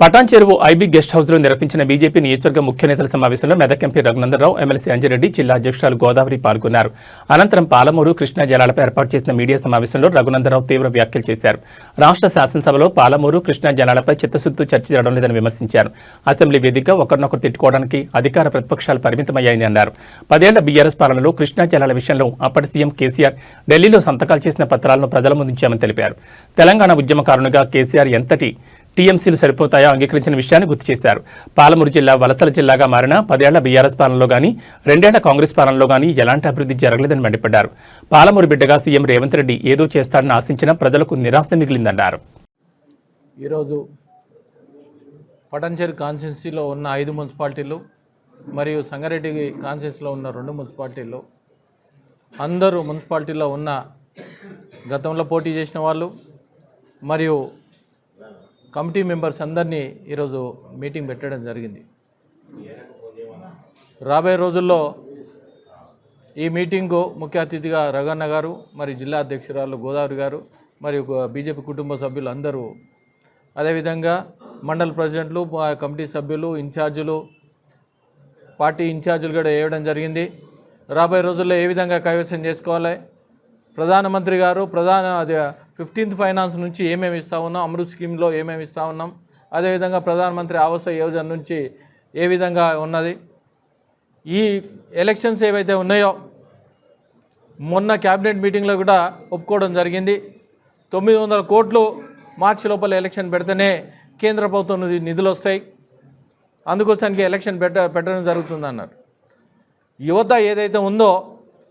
పటాన్ చెరువు IB guest house లో నిర్వహించిన బీజేపీ నియోజకవర్గ ముఖ్య నేతల సమావేశంలో మెదక్ ఎంపీ రఘునందనరావు, ఎమ్మెల్సీ అంజిరెడ్డి, జిల్లా అధ్యక్షురాలు గోదావరి పాల్గొన్నారు. అనంతరం పాలమూరు, కృష్ణా జలాలపై ఏర్పాటు చేసిన మీడియా సమావేశంలో రఘునందనరావు తీవ్ర వ్యాఖ్యలు చేశారు. రాష్ట్ర శాసనసభలో పాలమూరు, కృష్ణా జలాలపై చిత్తశుద్ధితో చర్చ జరగడం లేదని విమర్శించారు. అసెంబ్లీ వేదికగా ఒకరినొకరు తిట్టుకోవడానికి అధికార ప్రతిపక్షాలు పరిమితమయ్యాయని అన్నారు. 10 ఏళ్ల బీఆర్ఎస్ పాలనలో కృష్ణా జలాల విషయంలో అప్పటి సీఎం కేసీఆర్ ఢిల్లీలో సంతకాలు చేసిన పత్రాలను ప్రజల ముందుంచామని తెలిపారు. తెలంగాణ ఉద్యమకారునిగా కేసీఆర్ ఎంతటి టీఎంసీలు సరిపోతాయో అంగీకరించిన విషయాన్ని గుర్తు చేశారు. పాలమూరు జిల్లా వలసల జిల్లాగా మారిన 10 ఏళ్ల బీఆర్ఎస్ పాలనలో గానీ 2 ఏళ్ల కాంగ్రెస్ పాలనలో గానీ ఎలాంటి అభివృద్ధి జరగలేదని మండిపడ్డారు. పాలమూరు బిడ్డగా సీఎం రేవంత్ రెడ్డి ఏదో చేస్తారని ఆశించిన ప్రజలకు నిరాశ మిగిలిందన్నారు. ఈరోజు పటాన్చెరు కాన్స్టిట్యున్సీలో ఉన్న 5 మున్సిపాలిటీలు మరియు సంగారెడ్డి కాన్స్టిట్యున్సీలో ఉన్న 2 మున్సిపాలిటీలు అందరూ మున్సిపాలిటీలో ఉన్న గతంలో పోటీ చేసిన వాళ్ళు మరియు కమిటీ మెంబర్స్ అందరినీ ఈరోజు మీటింగ్ పెట్టడం జరిగింది. రాబోయే రోజుల్లో ఈ మీటింగు ముఖ్య అతిథిగా రఘన్న గారు, మరి జిల్లా అధ్యక్షురాలు గోదావరి గారు, మరియు బీజేపీ కుటుంబ సభ్యులు అందరూ, అదేవిధంగా మండల ప్రెసిడెంట్లు, కమిటీ సభ్యులు, ఇన్ఛార్జీలు, పార్టీ ఇన్ఛార్జీలు కూడా వేయడం జరిగింది. రాబోయే రోజుల్లో ఏ విధంగా కైవసం చేసుకోవాలి, ప్రధానమంత్రి గారు 15th ఫైనాన్స్ నుంచి ఏమేమి ఇస్తూ ఉన్నాం, అమృత్ స్కీమ్లో ఏమేమి ఇస్తూ ఉన్నాం, అదేవిధంగా ప్రధానమంత్రి ఆవాస్ యోజన నుంచి ఏ విధంగా ఉన్నది, ఈ ఎలక్షన్స్ ఏవైతే ఉన్నాయో మొన్న క్యాబినెట్ మీటింగ్లో కూడా ఒప్పుకోవడం జరిగింది. 900 కోట్లు మార్చి లోపల ఎలక్షన్ పెడితేనే కేంద్ర ప్రభుత్వం నిధులు వస్తాయి, అందుకోసానికి ఎలక్షన్ పెట్టడం జరుగుతుందన్నారు. యువత ఏదైతే ఉందో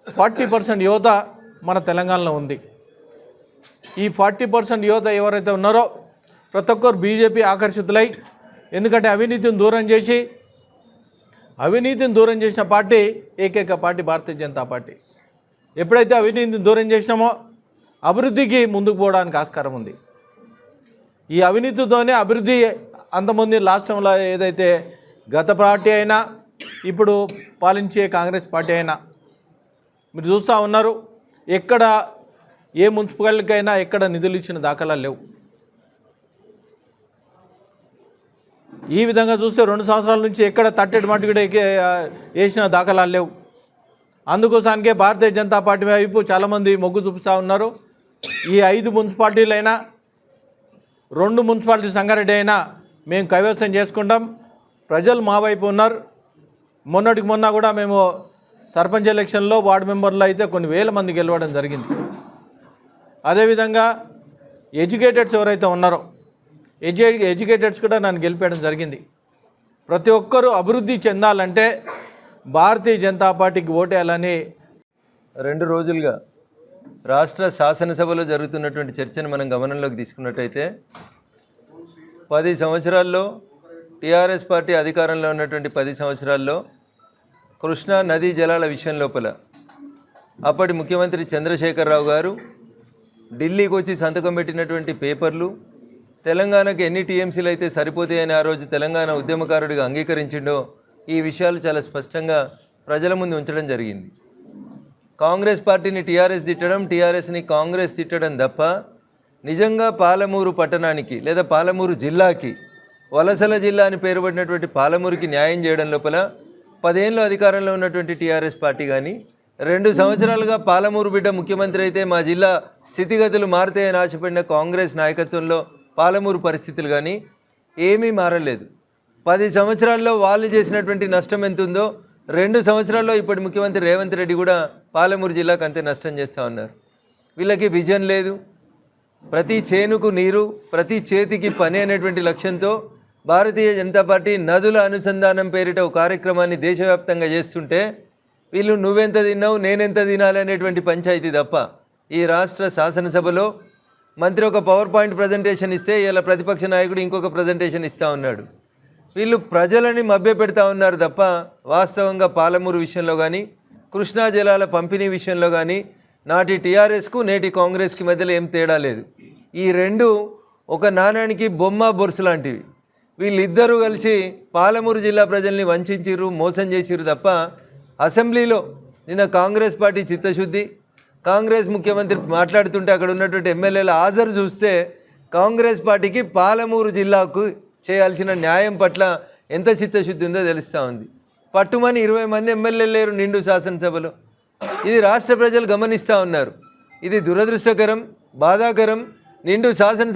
40% యువత మన తెలంగాణలో ఉంది. ఈ 40% యువత ఎవరైతే ఉన్నారో ప్రతి ఒక్కరు బీజేపీ ఆకర్షితులై, ఎందుకంటే అవినీతిని దూరం చేసిన పార్టీ ఏకైక పార్టీ భారతీయ జనతా పార్టీ. ఎప్పుడైతే అవినీతిని దూరం చేసినామో అభివృద్ధికి ముందుకు పోవడానికి ఆస్కారం ఉంది. ఈ అవినీతితోనే అభివృద్ధి అంతమంది లాస్ట్ టైంలో ఏదైతే గత పార్టీ అయినా ఇప్పుడు పాలించే కాంగ్రెస్ పార్టీ అయినా మీరు చూస్తూ ఉన్నారు, ఎక్కడ ఏ మున్సిపాలిటీకైనా ఎక్కడ నిధులు ఇచ్చిన దాఖలాలు లేవు. ఈ విధంగా చూస్తే 2 సంవత్సరాల నుంచి ఎక్కడ తట్టెడు మట్టి కూడా వేసిన దాఖలాలు లేవు. అందుకోసానికే భారతీయ జనతా పార్టీ వైపు చాలామంది మొగ్గు చూపిస్తూ ఉన్నారు. ఈ 5 మున్సిపాలిటీలైనా 2 మున్సిపాలిటీ సంగారెడ్డి అయినా మేము కైవసం చేసుకుంటాం, ప్రజలు మా వైపు ఉన్నారు. మొన్నటికి మొన్న కూడా మేము సర్పంచ్ ఎలక్షన్లో వార్డు మెంబర్లు అయితే కొన్ని వేల మంది గెలవడం జరిగింది. అదేవిధంగా ఎడ్యుకేటెడ్స్ ఎవరైతే ఉన్నారో ఎడ్యుకేటెడ్స్ కూడా నన్ను గెలిపేయడం జరిగింది. ప్రతి ఒక్కరూ అభివృద్ధి చెందాలంటే భారతీయ జనతా పార్టీకి ఓటేయాలని 2 రోజులుగా రాష్ట్ర శాసనసభలో జరుగుతున్నటువంటి చర్చను మనం గమనంలోకి తీసుకున్నట్టయితే 10 సంవత్సరాల్లో టీఆర్ఎస్ పార్టీ అధికారంలో ఉన్నటువంటి 10 సంవత్సరాల్లో కృష్ణా నదీ జలాల విషయం లోపల అప్పటి ముఖ్యమంత్రి చంద్రశేఖరరావు గారు ఢిల్లీకి వచ్చి సంతకం పెట్టినటువంటి పేపర్లు, తెలంగాణకు ఎన్ని టీఎంసీలు అయితే సరిపోతాయని ఆ రోజు తెలంగాణ ఉద్యమకారుడిగా అంగీకరించిండో ఈ విషయాలు చాలా స్పష్టంగా ప్రజల ముందు ఉంచడం జరిగింది. కాంగ్రెస్ పార్టీని టీఆర్ఎస్ తిట్టడం, టీఆర్ఎస్ని కాంగ్రెస్ తిట్టడం తప్ప నిజంగా పాలమూరు పట్టణానికి లేదా పాలమూరు జిల్లాకి, వలసల జిల్లా అని పేరుపడినటువంటి పాలమూరుకి న్యాయం చేయడం లోపల 10 ఏళ్ళు అధికారంలో ఉన్నటువంటి టీఆర్ఎస్ పార్టీ కానీ 2 సంవత్సరాలుగా పాలమూరు బిడ్డ ముఖ్యమంత్రి అయితే మా జిల్లా స్థితిగతులు మారుతాయని ఆశపడిన కాంగ్రెస్ నాయకత్వంలో పాలమూరు పరిస్థితులు కానీ ఏమీ మారలేదు. 10 సంవత్సరాల్లో వాళ్ళు చేసినటువంటి నష్టం ఎంత ఉందో 2 సంవత్సరాల్లో ఇప్పటి ముఖ్యమంత్రి రేవంత్ రెడ్డి కూడా పాలమూరు జిల్లాకు అంతే నష్టం చేస్తూ ఉన్నారు. వీళ్ళకి విజన్ లేదు. ప్రతి చేనుకు నీరు, ప్రతి చేతికి పని అనేటువంటి లక్ష్యంతో భారతీయ జనతా పార్టీ నదుల అనుసంధానం పేరిట ఒక కార్యక్రమాన్ని దేశవ్యాప్తంగా చేస్తుంటే వీళ్ళు నువ్వెంత తిన్నావు నేనెంత తినాలి అనేటువంటి పంచాయతీ తప్ప ఈ రాష్ట్ర శాసనసభలో మంత్రి ఒక పవర్ పాయింట్ ప్రజెంటేషన్ ఇస్తే ఇలా ప్రతిపక్ష నాయకుడు ఇంకొక ప్రజెంటేషన్ ఇస్తూ ఉన్నాడు. వీళ్ళు ప్రజలని మభ్యపెడతా ఉన్నారు తప్ప వాస్తవంగా పాలమూరు విషయంలో కానీ కృష్ణా జలాల పంపిణీ విషయంలో కానీ నాటి టీఆర్ఎస్కు నేటి కాంగ్రెస్కి మధ్యలో ఏం తేడా లేదు. ఈ 2 ఒక నాణానికి బొమ్మ బొరుసు లాంటివి. వీళ్ళిద్దరూ కలిసి పాలమూరు జిల్లా ప్రజల్ని వంచిరు, మోసం చేసిరు తప్ప అసెంబ్లీలో నిన్న కాంగ్రెస్ పార్టీ చిత్తశుద్ధి, కాంగ్రెస్ ముఖ్యమంత్రి మాట్లాడుతుంటే అక్కడ ఉన్నటువంటి ఎమ్మెల్యేల హాజరు చూస్తే కాంగ్రెస్ పార్టీకి పాలమూరు జిల్లాకు చేయాల్సిన న్యాయం పట్ల ఎంత చిత్తశుద్ధి ఉందో తెలుస్తూ ఉంది. పట్టుమని 20 మంది ఎమ్మెల్యేలు లేరు నిండు శాసనసభలో. ఇది రాష్ట్ర ప్రజలు గమనిస్తూ ఉన్నారు. ఇది దురదృష్టకరం, బాధాకరం. నిండు శాసనసభ